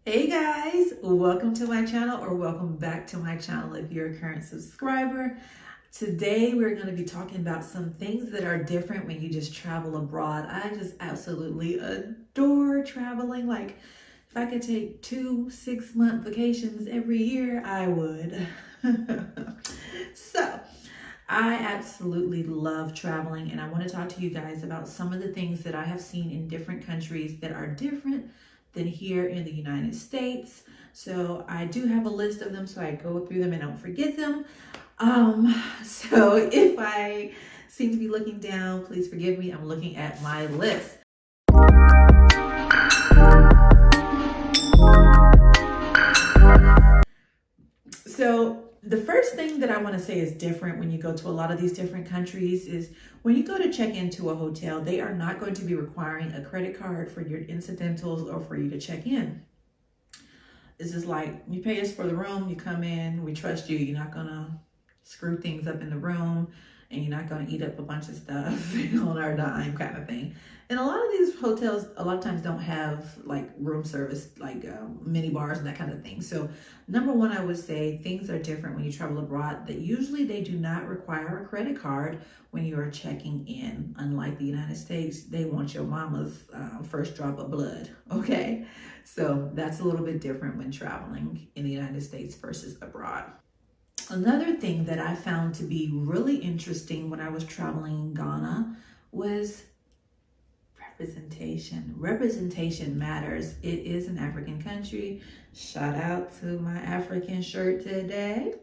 Hey guys, welcome to my channel, or welcome back to my channel if you're a current subscriber. Today we're going to be talking about some things that are different when you just travel abroad. I just absolutely adore traveling. Like, if I could take 2 6-month vacations every year, I would. So I absolutely love traveling, and I want to talk to you guys about some of the things that I have seen in different countries that are different than here in the United States. So I do have a list of them, so I go through them and don't forget them. So if I seem to be looking down, please forgive me. I'm looking at my list. So the first thing that I want to say is different when you go to a lot of these different countries is when you go to check into a hotel, they are not going to be requiring a credit card for your incidentals or for you to check in. This is like, you pay us for the room, you come in, we trust you, you're not gonna screw things up in the room, and you're not gonna eat up a bunch of stuff on our dime kind of thing. And a lot of these hotels, a lot of times don't have like room service, like mini bars and that kind of thing. So number one, I would say things are different when you travel abroad, that usually they do not require a credit card when you are checking in. Unlike the United States, they want your mama's first drop of blood, okay? So that's a little bit different when traveling in the United States versus abroad. Another thing that I found to be really interesting when I was traveling in Ghana was representation. Representation matters. It is an African country. Shout out to my African shirt today.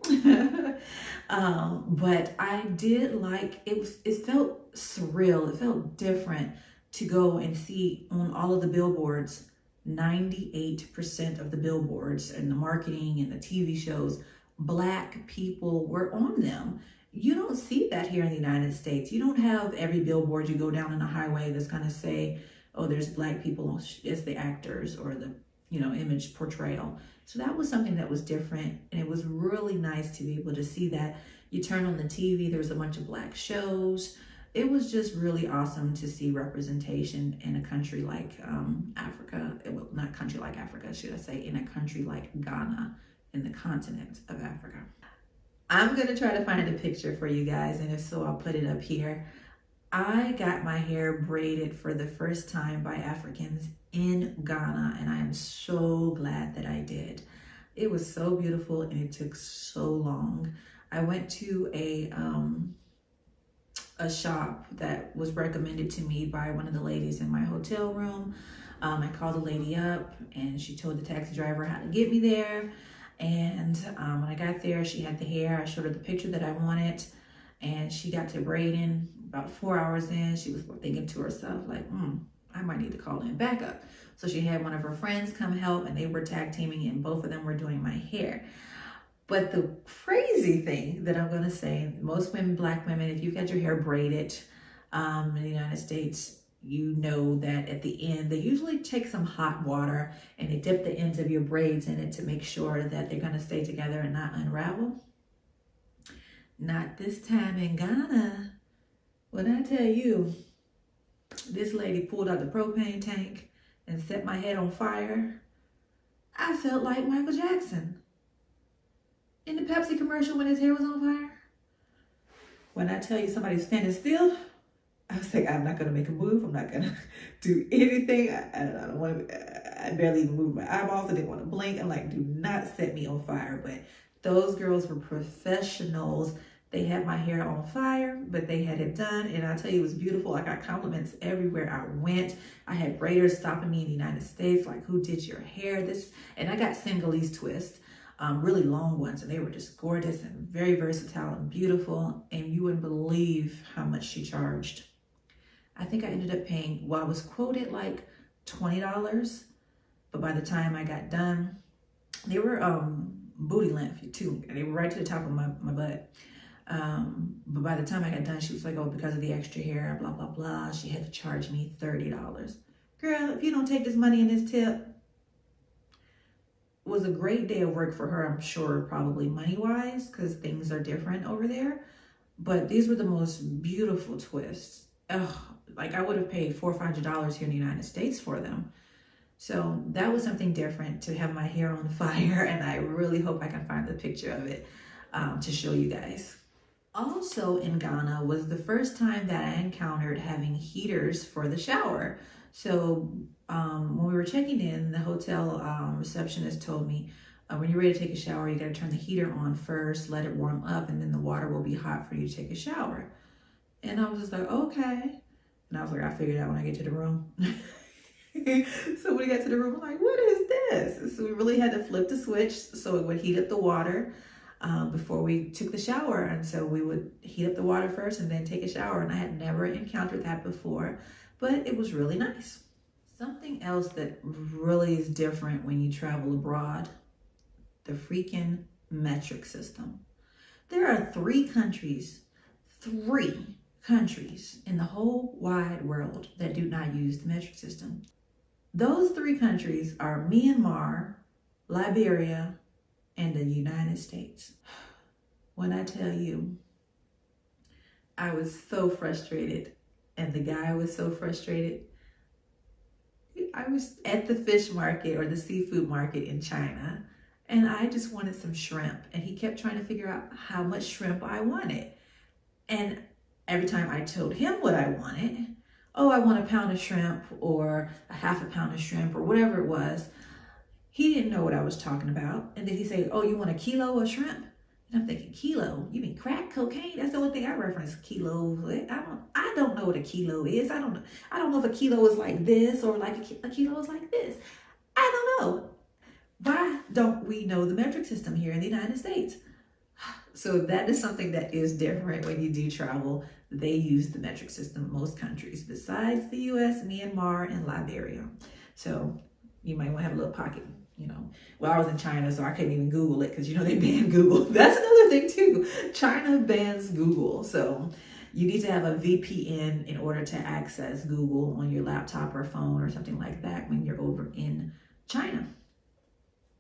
But I did like, it felt surreal. It felt different to go and see on all of the billboards, 98% of the billboards and the marketing and the TV shows, Black people were on them. You don't see that here in the United States. You don't have every billboard you go down in the highway that's going to say, oh, there's Black people as the actors or the, image portrayal. So that was something that was different. And it was really nice to be able to see that. You turn on the TV, there was a bunch of Black shows. It was just really awesome to see representation in a country like Africa. Well, not country like Africa, should I say, in a country like Ghana, in the continent of Africa. I'm gonna try to find a picture for you guys, and if so, I'll put it up here. I got my hair braided for the first time by Africans in Ghana, and I am so glad that I did. It was so beautiful, and it took so long. I went to a shop that was recommended to me by one of the ladies in my hotel room. I called the lady up, and she told the taxi driver how to get me there. And when I got there, she had the hair. I showed her the picture that I wanted, and she got to braiding. About 4 hours in, she was thinking to herself, like, I might need to call in backup. So she had one of her friends come help, and they were tag teaming, and both of them were doing my hair. But the crazy thing that I'm going to say, most women, Black women, if you've got your hair braided in the United States, you know that at the end, they usually take some hot water and they dip the ends of your braids in it to make sure that they're going to stay together and not unravel. Not this time in Ghana. When I tell you, this lady pulled out the propane tank and set my head on fire, I felt like Michael Jackson in the Pepsi commercial when his hair was on fire. When I tell you somebody's standing still, I was like, I'm not going to make a move. I'm not going to do anything. I don't want to, I barely even moved my eyeballs. I didn't want to blink. I'm like, do not set me on fire. But those girls were professionals. They had my hair on fire, but they had it done. And I tell you, it was beautiful. I got compliments everywhere I went. I had braiders stopping me in the United States, like, who did your hair? And I got Senegalese twists. Really long ones, and they were just gorgeous and very versatile and beautiful, and you wouldn't believe how much she charged. I think I ended up paying, well, I was quoted like $20, but by the time I got done, they were booty length too, and they were right to the top of my butt. But by the time I got done, she was like, oh, because of the extra hair, blah, blah, blah, she had to charge me $30. Girl, if you don't take this money in this tip, was a great day of work for her, I'm sure, probably money-wise, because things are different over there. But these were the most beautiful twists. Ugh, like I would have paid $400 or $500 here in the United States for them. So that was something different, to have my hair on fire, and I really hope I can find the picture of it to show you guys. Also in Ghana was the first time that I encountered having heaters for the shower. So when we were checking in, the hotel receptionist told me, when you're ready to take a shower, you got to turn the heater on first, let it warm up, and then the water will be hot for you to take a shower. And I was just like, okay. And I was like, I figured out when I get to the room. So when we got to the room, I'm like, what is this? So we really had to flip the switch so it would heat up the water before we took the shower. And so we would heat up the water first and then take a shower. And I had never encountered that before, but it was really nice. Something else that really is different when you travel abroad, the freaking metric system. There are three countries in the whole wide world that do not use the metric system. Those three countries are Myanmar, Liberia, and the United States. When I tell you, I was so frustrated, and the guy was so frustrated. I was at the fish market or the seafood market in China, and I just wanted some shrimp, and he kept trying to figure out how much shrimp I wanted. And every time I told him what I wanted, oh, I want a pound of shrimp or a half a pound of shrimp or whatever it was, he didn't know what I was talking about. And then he said, oh, you want a kilo of shrimp? And I'm thinking, kilo? You mean crack cocaine? That's the only thing I reference, kilo. I don't know what a kilo is. I don't know if a kilo is like this or like a kilo is like this. I don't know. Why don't we know the metric system here in the United States? So that is something that is different when you do travel. They use the metric system, most countries, besides the US, Myanmar, and Liberia. So you might want to have a little pocket, you know. Well, I was in China, so I couldn't even Google it because, you know, they banned Google. That's another thing too. China bans Google. So you need to have a VPN in order to access Google on your laptop or phone or something like that when you're over in China.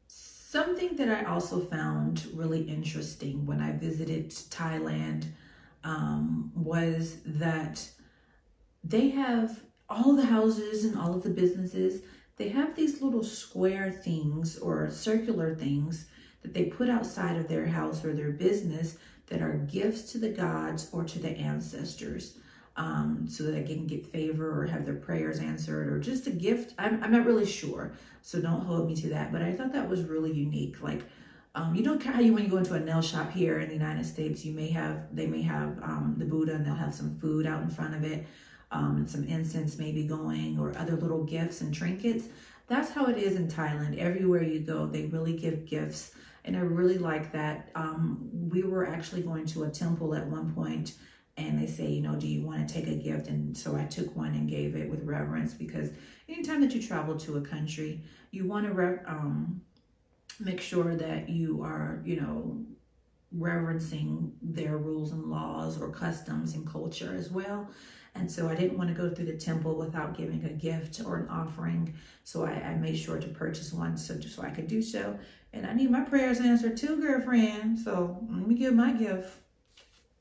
Something that I also found really interesting when I visited Thailand was that they have all the houses and all of the businesses, they have these little square things or circular things that they put outside of their house or their business that are gifts to the gods or to the ancestors, so that they can get favor or have their prayers answered, or just a gift. I'm not really sure, so don't hold me to that, but I thought that was really unique. Like, you know how when you go into a nail shop here in the United States, they may have the Buddha, and they'll have some food out in front of it, and some incense maybe going, or other little gifts and trinkets. That's how it is in Thailand. Everywhere you go, they really give gifts, and I really like that. We were actually going to a temple at one point, and they say, you know, do you want to take a gift? And so I took one and gave it with reverence, because anytime that you travel to a country, you want to make sure that you are, you know, reverencing their rules and laws or customs and culture as well. And so I didn't want to go through the temple without giving a gift or an offering. So I made sure to purchase one so I could do so. And I need my prayers answered too, girlfriend. So let me give my gift.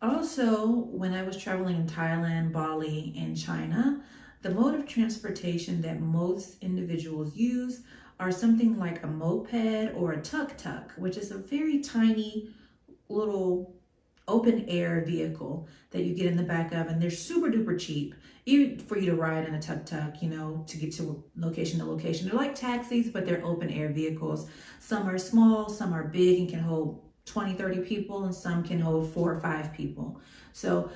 Also, when I was traveling in Thailand, Bali, and China, the mode of transportation that most individuals use are something like a moped or a tuk-tuk, which is a very tiny little open air vehicle that you get in the back of, and they're super duper cheap, even for you to ride in a tuk-tuk, you know, to get to location to location. They're like taxis, but they're open air vehicles. Some are small, some are big and can hold 20, 30 people, and some can hold 4 or 5 people. So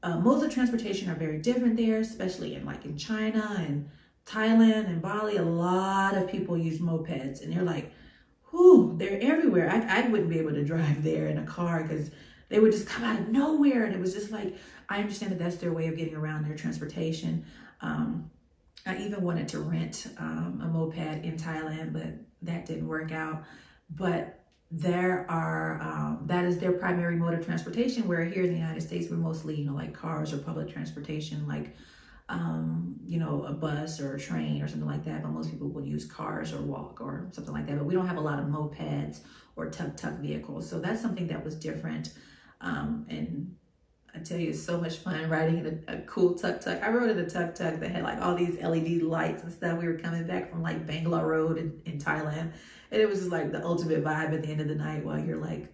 modes of transportation are very different there, especially in China and Thailand and Bali. A lot of people use mopeds, and they're like, whew, they're everywhere. I wouldn't be able to drive there in a car because they would just come out of nowhere. And it was just like, I understand that that's their way of getting around their transportation. I even wanted to rent a moped in Thailand, but that didn't work out. But there are, that is their primary mode of transportation, where here in the United States, we're mostly, you know, like cars or public transportation, like, you know, a bus or a train or something like that. But most people would use cars or walk or something like that. But we don't have a lot of mopeds or tuk-tuk vehicles. So that's something that was different. And I tell you, it's so much fun riding in a cool tuk-tuk. I rode in a tuk-tuk that had like all these LED lights and stuff. We were coming back from like Bangalore Road in Thailand. And it was just like the ultimate vibe at the end of the night while you're like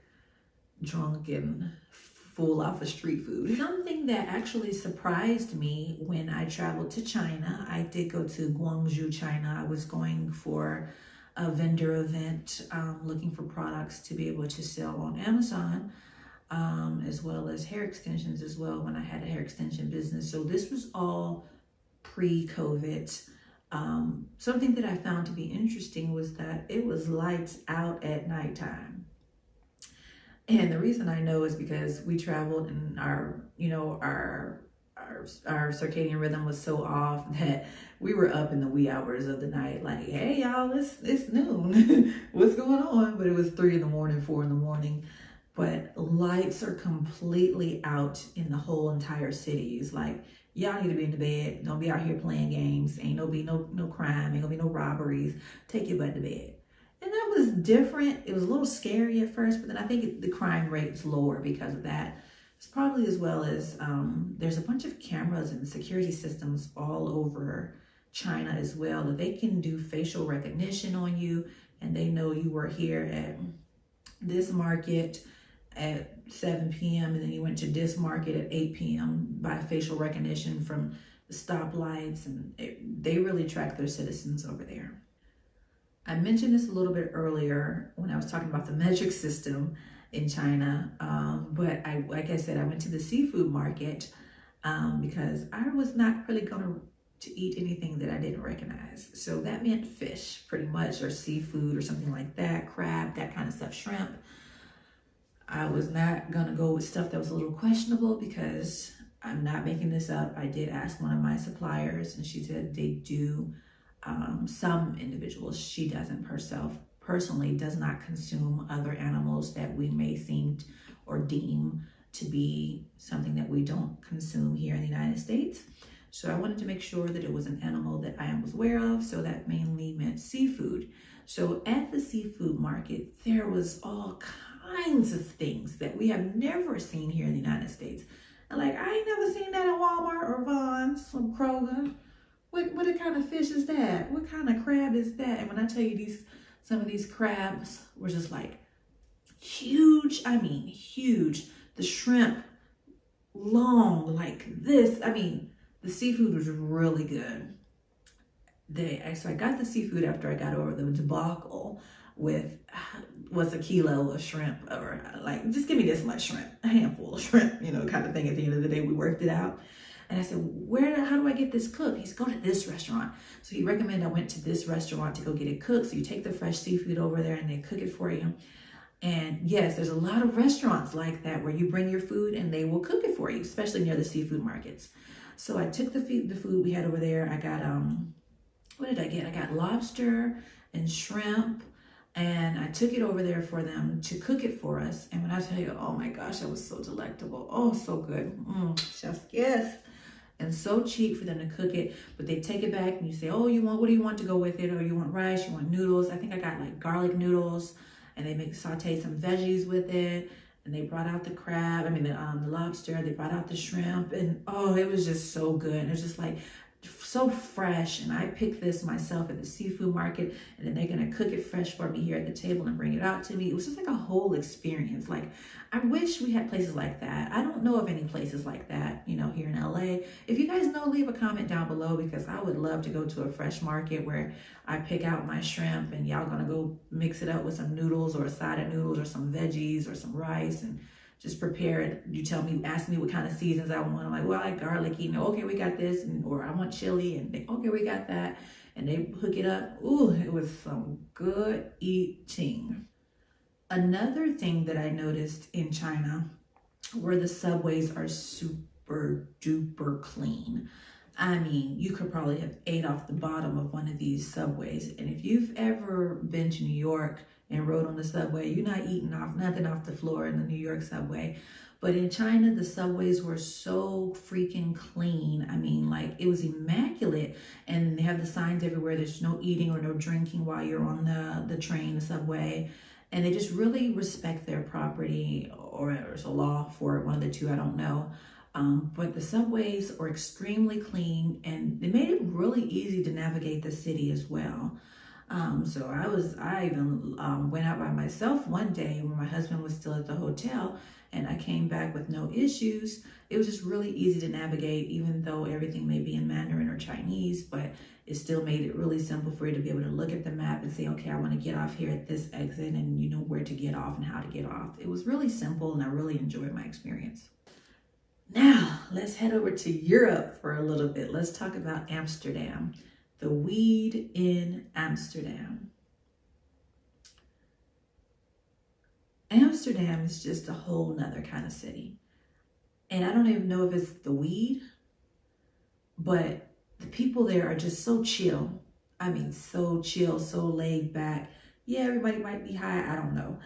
drunk and full off of street food. Something that actually surprised me when I traveled to China, I did go to Guangzhou, China. I was going for a vendor event, looking for products to be able to sell on Amazon, as well as hair extensions as well when I had a hair extension business. So this was all pre-COVID. Something that I found to be interesting was that it was lights out at nighttime. And the reason I know is because we traveled and our circadian rhythm was so off that we were up in the wee hours of the night, like, hey y'all, it's noon. What's going on? But it was 3 in the morning, 4 in the morning. But lights are completely out in the whole entire city. It's like, y'all need to be in the bed. Don't be out here playing games. Ain't no crime. Ain't gonna be no robberies. Take your butt to bed. And that was different. It was a little scary at first, but then I think the crime rate's lower because of that. It's probably as well as there's a bunch of cameras and security systems all over China as well that they can do facial recognition on you, and they know you were here at this market at 7 p.m. and then you went to this market at 8 p.m. by facial recognition from the stoplights, and they really track their citizens over there. I mentioned this a little bit earlier when I was talking about the metric system in China, but like I said, I went to the seafood market because I was not really going to eat anything that I didn't recognize. So that meant fish, pretty much, or seafood or something like that, crab, that kind of stuff, shrimp. I was not going to go with stuff that was a little questionable because I'm not making this up. I did ask one of my suppliers and she said they do. Some individuals, she doesn't herself personally does not consume other animals that we may think or deem to be something that we don't consume here in the United States. So I wanted to make sure that it was an animal that I was aware of. So that mainly meant seafood. So at the seafood market, there was all kinds of things that we have never seen here in the United States. And like, I ain't never seen that at Walmart or Vons or Kroger. What kind of fish is that? What kind of crab is that? And when I tell you some of these crabs were just like huge. I mean, huge. The shrimp, long like this. I mean, the seafood was really good. So I got the seafood after I got over the debacle with what's a kilo of shrimp, or like, just give me this much shrimp, a handful of shrimp, kind of thing. At the end of the day, we worked it out. And I said, how do I get this cooked? He said, go to this restaurant. So he recommended I went to this restaurant to go get it cooked. So you take the fresh seafood over there and they cook it for you. And yes, there's a lot of restaurants like that where you bring your food and they will cook it for you, especially near the seafood markets. So I took the food we had over there. I got, what did I get? I got lobster and shrimp. And I took it over there for them to cook it for us. And when I tell you, oh my gosh, that was so delectable. Oh, so good. Chef's kiss. And so cheap for them to cook it, but they take it back and you say, oh, what do you want to go with it? Or you want rice, you want noodles. I think I got like garlic noodles, and they saute some veggies with it. And they brought out the crab, the lobster, they brought out the shrimp, and oh, it was just so good. It was just like so fresh. And I picked this myself at the seafood market, and then they're gonna cook it fresh for me here at the table and bring it out to me. It was just like a whole experience. Like, I wish we had places like that. I don't know of any places like that, here in LA. If you guys know, leave a comment down below, because I would love to go to a fresh market where I pick out my shrimp and y'all gonna go mix it up with some noodles or a side of noodles or some veggies or some rice and just prepare it. You ask me what kind of seasons I want. I'm like, well, I like garlicky. Okay, we got this. Or I want chili. And okay, we got that. And they hook it up. Ooh, it was some good eating. Another thing that I noticed in China were the subways are super duper clean. I mean, you could probably have ate off the bottom of one of these subways. And if you've ever been to New York and rode on the subway, you're not eating nothing off the floor in the New York subway. But in China, the subways were so freaking clean. I mean, like, it was immaculate. And they have the signs everywhere. There's no eating or no drinking while you're on the train, the subway. and they just really respect their property, or there's a law for it, one of the two, I don't know. But the subways are extremely clean, and they made it really easy to navigate the city as well. So I even went out by myself one day when my husband was still at the hotel, and I came back with no issues. It was just really easy to navigate, even though everything may be in Mandarin or Chinese, but it still made it really simple for you to be able to look at the map and say, okay, I want to get off here at this exit, and you know where to get off and how to get off. It was really simple, and I really enjoyed my experience. Now, let's head over to Europe for a little bit. Let's talk about Amsterdam. The weed in Amsterdam. Amsterdam is just a whole nother kind of city. And I don't even know if it's the weed, but the people there are just so chill. I mean, so chill, so laid back. Yeah, everybody might be high, I don't know.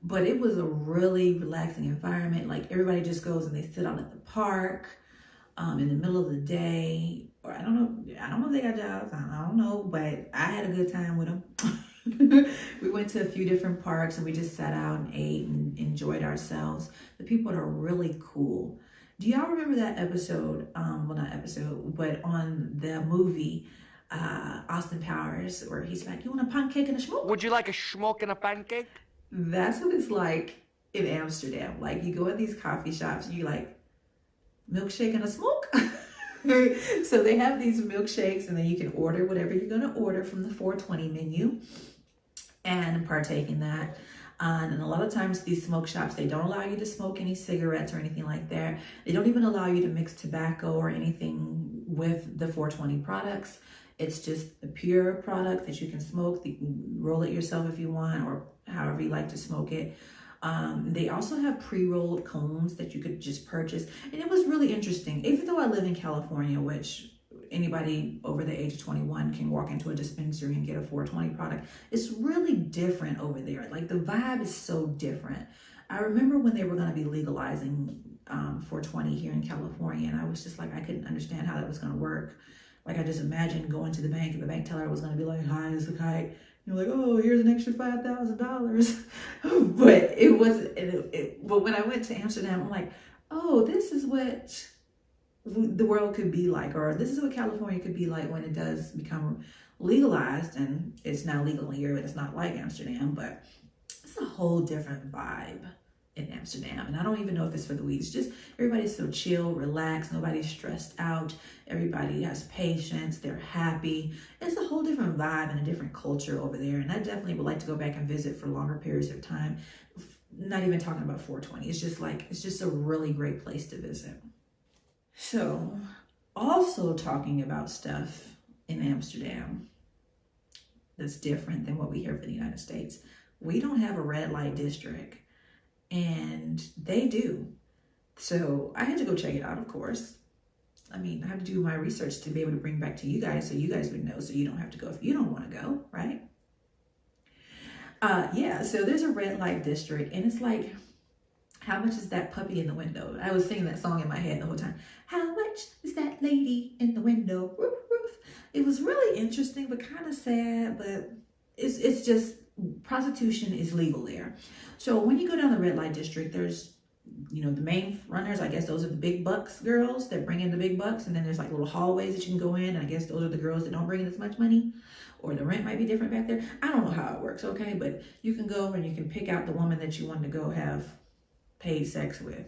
But it was a really relaxing environment. Like, everybody just goes and they sit out at the park in the middle of the day. Or I don't know if they got jobs, I don't know, but I had a good time with them. We went to a few different parks and we just sat out and ate and enjoyed ourselves. The people are really cool. Do y'all remember that episode, well, not episode, but on the movie Austin Powers, where he's like, you want a pancake and a smoke? Would you like a smoke and a pancake? That's what it's like in Amsterdam. Like, you go in these coffee shops and you like, milkshake and a smoke? So they have these milkshakes, and then you can order whatever you're going to order from the 420 menu and partake in that. And a lot of times these smoke shops, they don't allow you to smoke any cigarettes or anything like that. They don't even allow you to mix tobacco or anything with the 420 products. It's just the pure product that you can smoke. You can roll it yourself if you want, or however you like to smoke it. They also have pre-rolled cones that you could just purchase. And it was really interesting. Even though I live in California, which anybody over the age of 21 can walk into a dispensary and get a 420 product, it's really different over there. Like, the vibe is so different. I remember when they were going to be legalizing 420 here in California, and I was just like, I couldn't understand how that was going to work. Like, I just imagined going to the bank and the bank teller was going to be like, high as a kite. You're like, oh, here's an extra $5,000. But it wasn't, but when I went to Amsterdam, I'm like, oh, this is what the world could be like, or this is what California could be like when it does become legalized. And it's now legal here, but it's not like Amsterdam, but it's a whole different vibe in Amsterdam. And I don't even know if it's for the weed. It's just everybody's so chill, relaxed, nobody's stressed out, everybody has patience, they're happy. It's a whole different vibe and a different culture over there. And I definitely would like to go back and visit for longer periods of time. Not even talking about 420. It's just like, it's just a really great place to visit. So, also talking about stuff in Amsterdam that's different than what we hear from the United States. We don't have a red light district. And they do. So I had to go check it out, of course. I mean, I have to do my research to be able to bring back to you guys so you guys would know, so you don't have to go if you don't want to go, right? Yeah, so there's a red light district, and it's like, how much is that puppy in the window? I was singing that song in my head the whole time. How much is that lady in the window? Woof, woof. It was really interesting, but kind of sad, but it's just, prostitution is legal there. So when you go down the red light district, there's, you know, the main runners, I guess those are the big bucks girls that bring in the big bucks. And then there's like little hallways that you can go in. And I guess those are the girls that don't bring in as much money, or the rent might be different back there. I don't know how it works, okay? But you can go and you can pick out the woman that you want to go have paid sex with.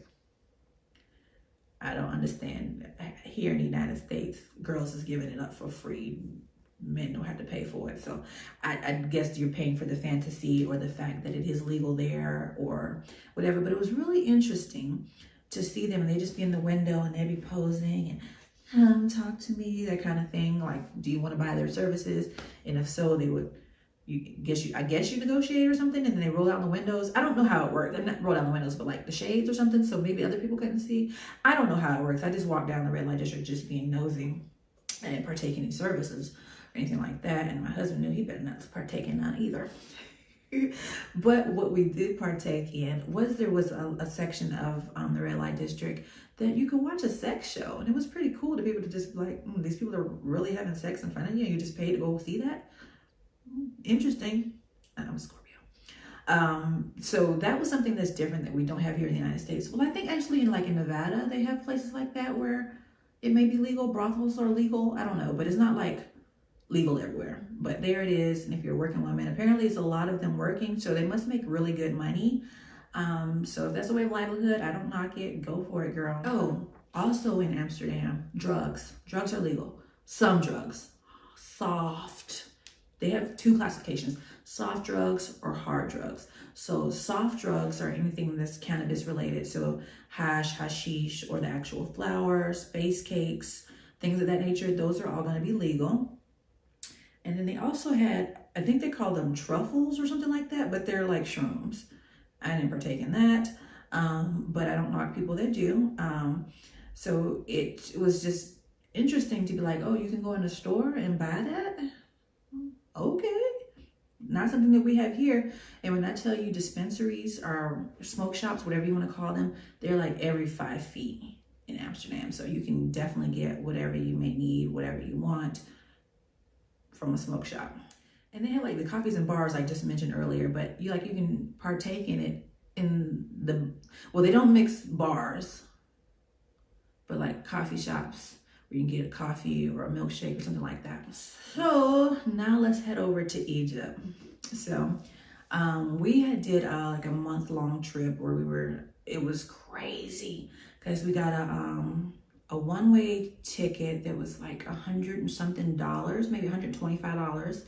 I don't understand. Here in the United States, girls is giving it up for free. Men don't have to pay for it. So I guess you're paying for the fantasy or the fact that it is legal there or whatever. But it was really interesting to see them, and they just be in the window and they'd be posing and talk to me, that kind of thing. Like, do you want to buy their services? And if so, they would, I guess you negotiate or something, and then they roll out the windows. I don't know how it works. They're not roll down the windows, but like the shades or something, so maybe other people couldn't see. I don't know how it works. I just walked down the red light district just being nosy. I didn't partake in any services or anything like that, and my husband knew he better not partake in that either. But what we did partake in was there was a section of the red light district that you could watch a sex show, and it was pretty cool to be able to just be like, these people are really having sex in front of you, and you just paid to go see that. Interesting. I'm a Scorpio. So that was something that's different that we don't have here in the United States. Well, I think actually in Nevada, they have places like that where it may be legal. Brothels are legal. I don't know, but it's not like legal everywhere. But there it is. And if you're a working woman, apparently it's a lot of them working, so they must make really good money. So if that's a way of livelihood, I don't knock it. Go for it, girl. Oh, also in Amsterdam, drugs. Drugs are legal. Some drugs. Soft. They have two classifications: soft drugs or hard drugs. So soft drugs are anything that's cannabis related. So hash, hashish, or the actual flower, space cakes, things of that nature. Those are all going to be legal. And then they also had, I think they call them truffles or something like that, but they're like shrooms. I didn't partake in that, but I don't knock people that do. So it was just interesting to be like, oh, you can go in a store and buy that? Okay. Not something that we have here. And when I tell you dispensaries or smoke shops, whatever you want to call them, they're like every 5 feet in Amsterdam. So you can definitely get whatever you may need, whatever you want from a smoke shop. And they have like the coffees and bars I just mentioned earlier, but you can partake in it in the, well, they don't mix bars, but like coffee shops where you can get a coffee or a milkshake or something like that. So now let's head over to Egypt. So we did like a month-long trip where it was crazy because we got a one-way ticket that was like $100 and something, maybe $125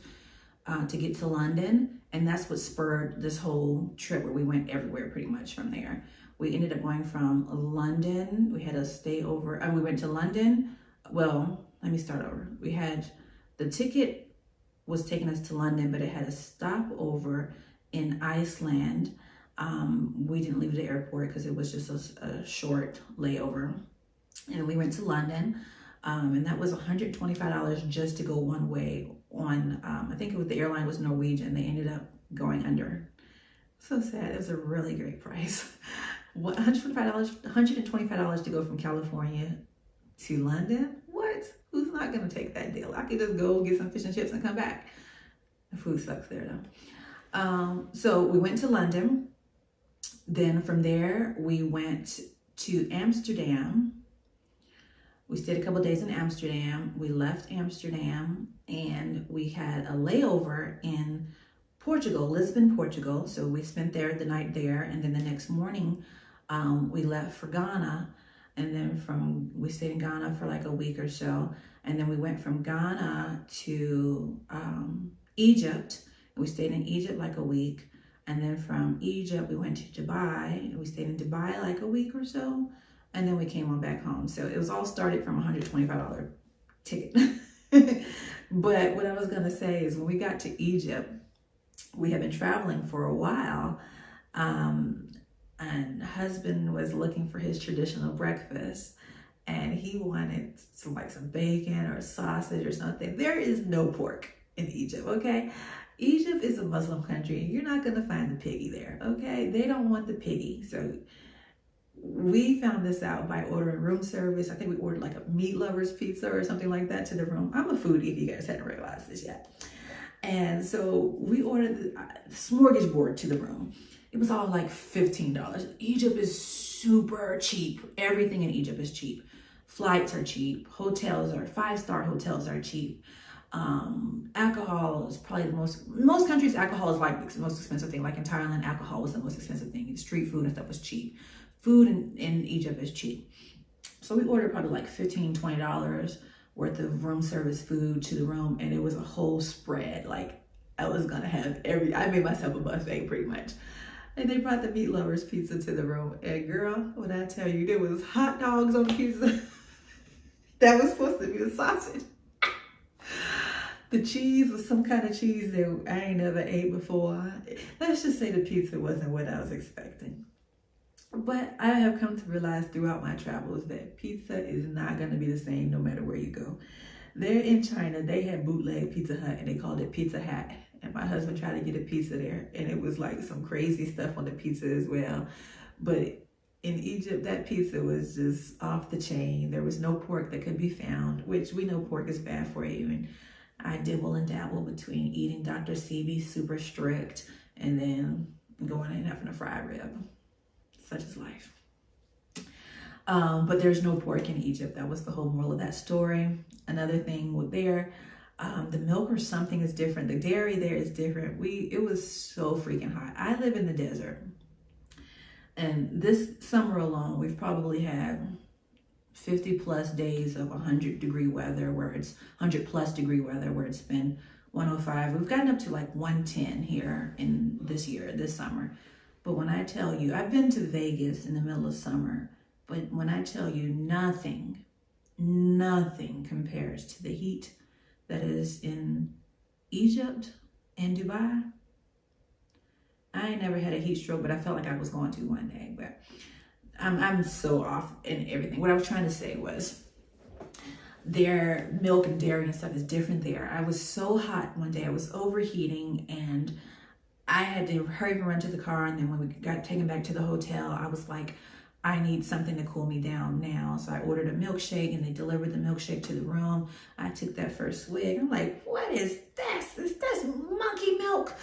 to get to London. And that's what spurred this whole trip where we went everywhere pretty much from there. We ended up going from London. We had a stay over, we went to London. Well, let me start over. We had, the ticket was taking us to London, but it had a stopover in Iceland. We didn't leave the airport because it was just a short layover. And we went to London, and that was $125 just to go one way on, I think the airline was Norwegian. They ended up going under. So sad. It was a really great price. $125 to go from California to London? What? Who's not going to take that deal? I could just go get some fish and chips and come back. The food sucks there though. So we went to London. Then from there, we went to Amsterdam. We stayed a couple days in Amsterdam. We left Amsterdam and we had a layover in Portugal, Lisbon, Portugal. So we spent the night there. And then the next morning, we left for Ghana. And then we stayed in Ghana for like a week or so. And then we went from Ghana to Egypt. We stayed in Egypt like a week. And then from Egypt, we went to Dubai. And we stayed in Dubai like a week or so. And then we came on back home. So it was all started from a $125 ticket. But what I was going to say is when we got to Egypt, we had been traveling for a while. And husband was looking for his traditional breakfast. And he wanted some bacon or sausage or something. There is no pork in Egypt, okay? Egypt is a Muslim country. You're not going to find the piggy there, okay? They don't want the piggy. So we found this out by ordering room service. I think we ordered like a meat lover's pizza or something like that to the room. I'm a foodie if you guys hadn't realized this yet. And so we ordered the smorgasbord to the room. It was all like $15. Egypt is super cheap. Everything in Egypt is cheap. Flights are cheap. Hotels are, 5-star hotels are cheap. Alcohol is probably most countries, alcohol is like the most expensive thing. Like in Thailand, alcohol was the most expensive thing. Street food and stuff was cheap. Food in Egypt is cheap. So we ordered probably like $15, $20 worth of room service food to the room. And it was a whole spread. Like I was going to have I made myself a buffet pretty much. And they brought the meat lovers pizza to the room. And girl, when I tell you, there was hot dogs on the pizza. That was supposed to be the sausage. The cheese was some kind of cheese that I ain't never ate before. Let's just say the pizza wasn't what I was expecting. But I have come to realize throughout my travels that pizza is not going to be the same no matter where you go. There in China, they had bootleg Pizza Hut and they called it Pizza Hat. And my husband tried to get a pizza there and it was like some crazy stuff on the pizza as well. But in Egypt, that pizza was just off the chain. There was no pork that could be found, which we know pork is bad for you. And I dibble and dabble between eating Dr. Sebi's super strict and then and a fried rib. Such is life. But there's no pork in Egypt. That was the whole moral of that story. Another thing with there, the milk or something is different. The dairy there is different. It was so freaking hot. I live in the desert. And this summer alone, we've probably had 50 plus days of 100-degree weather where it's 100+ degree weather where it's been 105. We've gotten up to like 110 here in this summer. But when I tell you, I've been to Vegas in the middle of summer, but when I tell you nothing compares to the heat that is in Egypt and Dubai. I ain't never had a heat stroke, but I felt like I was going to one day. But I'm so off in everything. What I was trying to say was their milk and dairy and stuff is different there. I was so hot one day. I was overheating and I had to hurry and run to the car. And then when we got taken back to the hotel, I was like, I need something to cool me down now. So I ordered a milkshake and they delivered the milkshake to the room. I took that first swig. I'm like, what is this? Is this monkey milk?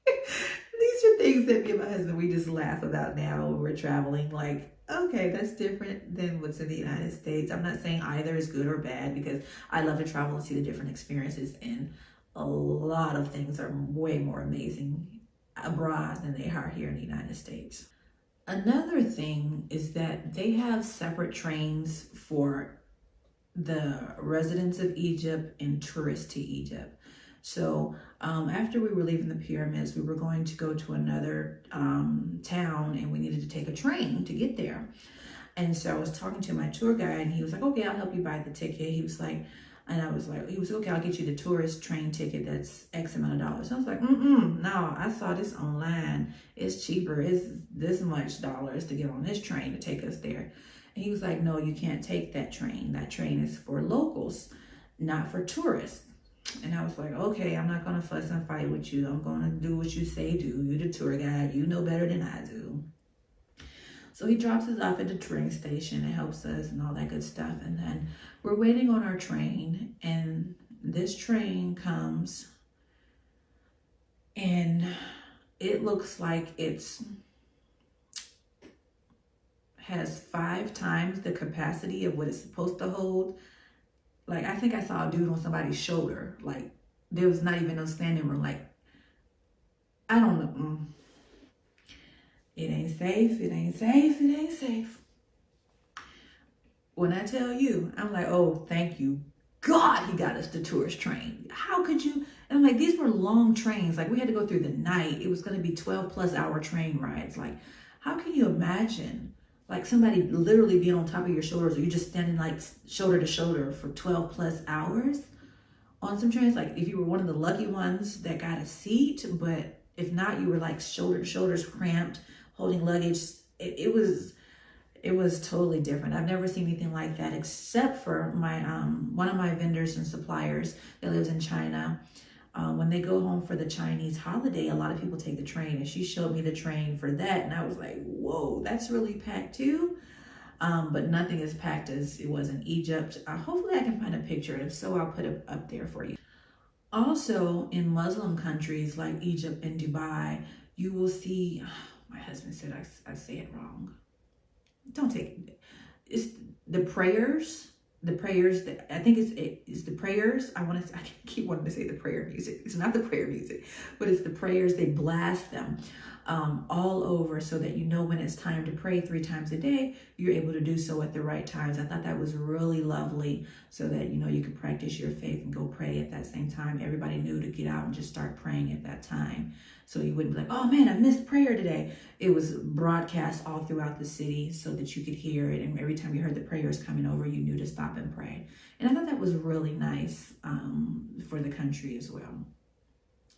These are things that me and my husband, we just laugh about now when we're traveling. Like, okay, that's different than what's in the United States. I'm not saying either is good or bad because I love to travel and see the different experiences. And a lot of things are way more amazing abroad than they are here in the United States. Another thing is that they have separate trains for the residents of Egypt and tourists to Egypt. So after we were leaving the pyramids, we were going to go to another town and we needed to take a train to get there. And so I was talking to my tour guide and he was like, okay, I'll help you buy the ticket. He was like, okay, I'll get you the tourist train ticket that's X amount of dollars. I was like, no, I saw this online. It's cheaper. It's this much dollars to get on this train to take us there. And he was like, no, you can't take that train. That train is for locals, not for tourists. And I was like, okay, I'm not going to fuss and fight with you. I'm going to do what you say do. You're the tour guide. You know better than I do. So he drops us off at the train station and helps us and all that good stuff. And then we're waiting on our train. And this train comes. And it looks like has 5 times the capacity of what it's supposed to hold. Like, I think I saw a dude on somebody's shoulder. Like, there was not even no standing room. Like, I don't know. It ain't safe. It ain't safe. It ain't safe. When I tell you, I'm like, oh, thank you, God, he got us the tourist train. How could you? And I'm like, these were long trains. Like, we had to go through the night. It was going to be 12+ hour train rides. Like, how can you imagine? Like somebody literally being on top of your shoulders, or you just standing like shoulder to shoulder for 12+ hours on some trains. Like if you were one of the lucky ones that got a seat, but if not, you were like shoulder to shoulders cramped, holding luggage. It was totally different. I've never seen anything like that except for my one of my vendors and suppliers that lives in China. When they go home for the Chinese holiday, a lot of people take the train, and she showed me the train for that. And I was like, whoa, that's really packed too. But nothing as packed as it was in Egypt. Hopefully I can find a picture. If so, I'll put it up there for you. Also in Muslim countries like Egypt and Dubai, you will see, my husband said I say it wrong. Don't take it. It's the prayers. The prayers that I think it's the prayers. I keep wanting to say the prayer music. It's not the prayer music, but it's the prayers. They blast them all over so that you know when it's time to pray 3 times a day, you're able to do so at the right times. I thought that was really lovely so that, you know, you could practice your faith and go pray at that same time. Everybody knew to get out and just start praying at that time. So you wouldn't be like, oh man, I missed prayer today. It was broadcast all throughout the city so that you could hear it. And every time you heard the prayers coming over, you knew to stop and pray. And I thought that was really nice for the country as well.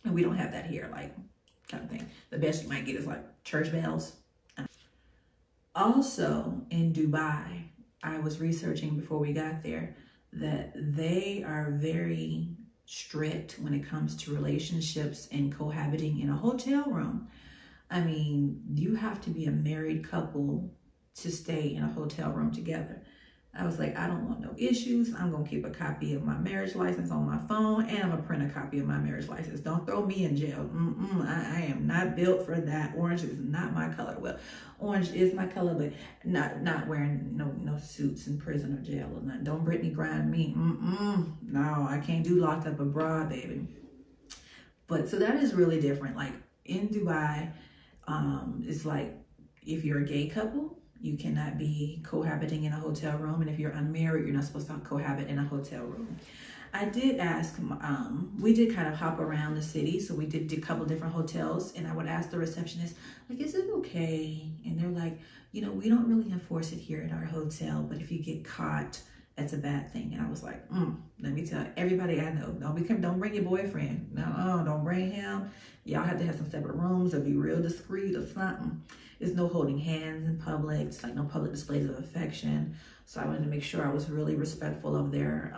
And we don't have that here, like kind of thing. The best you might get is like church bells. Also in Dubai, I was researching before we got there that they are very strict when it comes to relationships and cohabiting in a hotel room. I mean, you have to be a married couple to stay in a hotel room together. I was like, I don't want no issues. I'm going to keep a copy of my marriage license on my phone, and I'm going to print a copy of my marriage license. Don't throw me in jail. I am not built for that. Orange is not my color. Well, orange is my color, but not wearing no suits in prison or jail or nothing. Don't Brittany grind me. No, I can't do locked up abroad, baby. But so that is really different. Like in Dubai, it's like if you're a gay couple, you cannot be cohabiting in a hotel room. And if you're unmarried, you're not supposed to cohabit in a hotel room. I did ask, we did kind of hop around the city. So we did a couple different hotels, and I would ask the receptionist, like, is it okay? And they're like, we don't really enforce it here at our hotel, but if you get caught, that's a bad thing. And I was like, let me tell everybody I know, don't bring your boyfriend. No, don't bring him. Y'all have to have some separate rooms or be real discreet or something. There's no holding hands in public. It's like no public displays of affection. So I wanted to make sure I was really respectful of their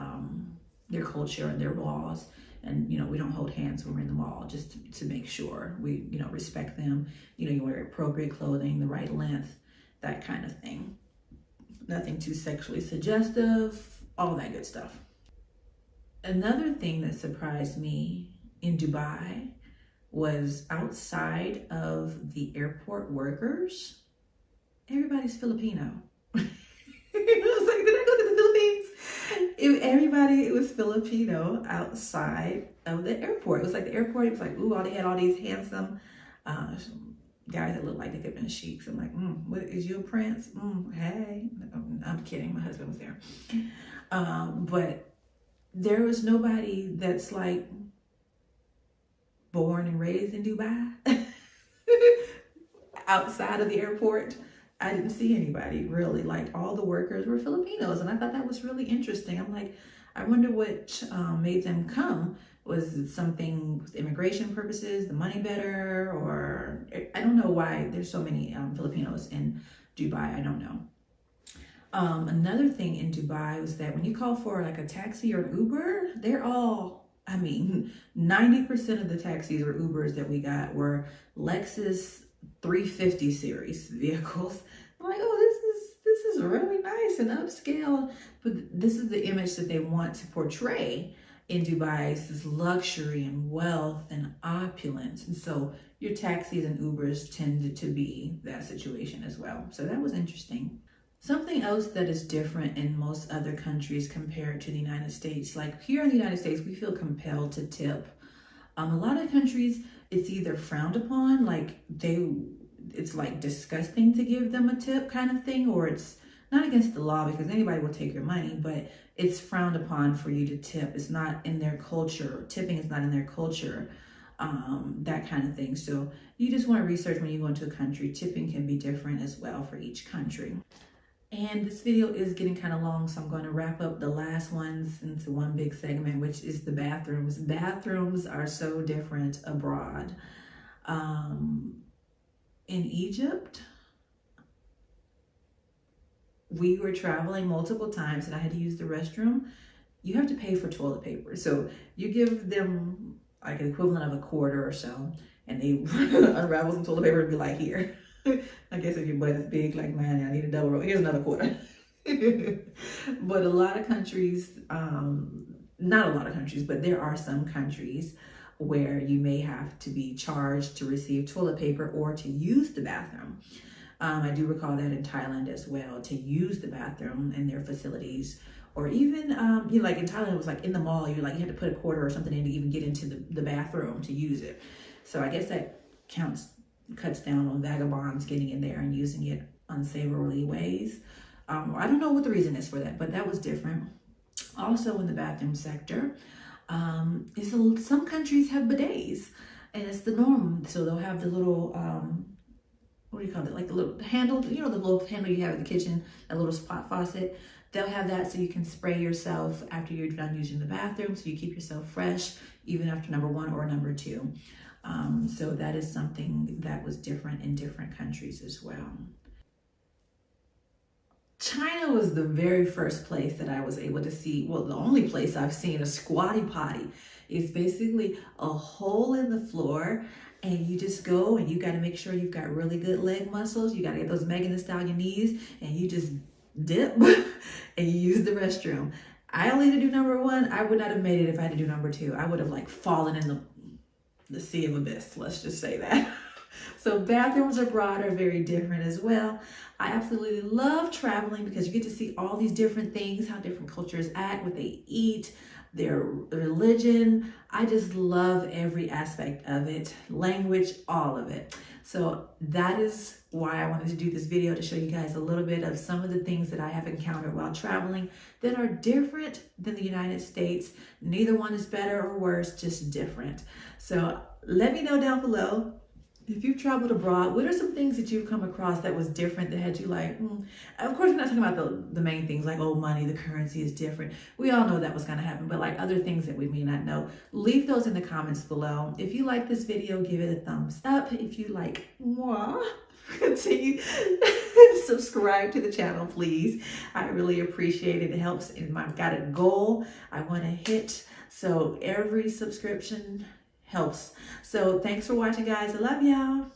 culture and their laws. And, we don't hold hands when we're in the mall, just to make sure we, respect them. You wear appropriate clothing, the right length, that kind of thing. Nothing too sexually suggestive, all that good stuff. Another thing that surprised me in Dubai was outside of the airport workers, everybody's Filipino. I was like, did I go to the Philippines? It was Filipino outside of the airport. It was like the airport, it was like, ooh, they had all these handsome guys that looked like they could have been sheiks. I'm like, what is you a prince? Hey. I'm kidding, my husband was there. But there was nobody that's like born and raised in Dubai. Outside of the airport, I didn't see anybody really. Like all the workers were Filipinos, and I thought that was really interesting. I'm like, I wonder what made them come. Was it something with immigration purposes, the money better, or I don't know why there's so many Filipinos in Dubai. I don't know. Another thing in Dubai was that when you call for like a taxi or an Uber, they're all, 90% of the taxis or Ubers that we got were Lexus 350 series vehicles. I'm like, oh, this is really nice and upscale, but this is the image that they want to portray in Dubai. It's this luxury and wealth and opulence. And so your taxis and Ubers tended to be that situation as well. So that was interesting. Something else that is different in most other countries compared to the United States, like here in the United States, we feel compelled to tip. A lot of countries, it's either frowned upon, like it's like disgusting to give them a tip kind of thing, or it's not against the law because anybody will take your money, but it's frowned upon for you to tip. It's not in their culture. Tipping is not in their culture, that kind of thing. So you just want to research when you go into a country. Tipping can be different as well for each country. And this video is getting kind of long, so I'm going to wrap up the last ones into one big segment, which is the bathrooms. Bathrooms are so different abroad. In Egypt, we were traveling multiple times and I had to use the restroom. You have to pay for toilet paper. So you give them like an equivalent of a quarter or so, and they unravel some toilet paper and be like, here. I guess if your butt is big like mine, I need a double roll. Here's another quarter. But a lot of countries, not a lot of countries, but there are some countries where you may have to be charged to receive toilet paper or to use the bathroom. I do recall that in Thailand as well, to use the bathroom in their facilities. Or even, like in Thailand, it was like in the mall, you had to put a quarter or something in to even get into the bathroom to use it. So I guess that cuts down on vagabonds getting in there and using it unsavory ways. I don't know what the reason is for that, but that was different. Also in the bathroom sector, some countries have bidets, and it's the norm. So they'll have the little, what do you call it? Like the little handle, the little handle you have in the kitchen, that little spot faucet. They'll have that so you can spray yourself after you're done using the bathroom, so you keep yourself fresh, even after number 1 or number 2. So that is something that was different in different countries as well. China was the very first place that I was able to see, well, the only place I've seen a squatty potty. It's basically a hole in the floor, and you just go and you got to make sure you've got really good leg muscles. You got to get those Megan Thee Stallion knees, and you just dip and you use the restroom. I only had to do number one. I would not have made it if I had to do number two. I would have like fallen in the sea of abyss. Let's just say that. So bathrooms abroad are very different as well. I absolutely love traveling because you get to see all these different things, how different cultures act, what they eat, their religion. I just love every aspect of it, language, all of it. So that is why I wanted to do this video, to show you guys a little bit of some of the things that I have encountered while traveling that are different than the United States. Neither one is better or worse, just different. So let me know down below, if you've traveled abroad, what are some things that you've come across that was different, that had you like, Of course, we're not talking about the main things like, oh, money, the currency is different. We all know that was going to happen, but like other things that we may not know. Leave those in the comments below. If you like this video, give it a thumbs up. If you like more, continue subscribe to the channel, please. I really appreciate it. It helps. I've got a goal I want to hit. So every subscription helps. So thanks for watching, guys. I love y'all.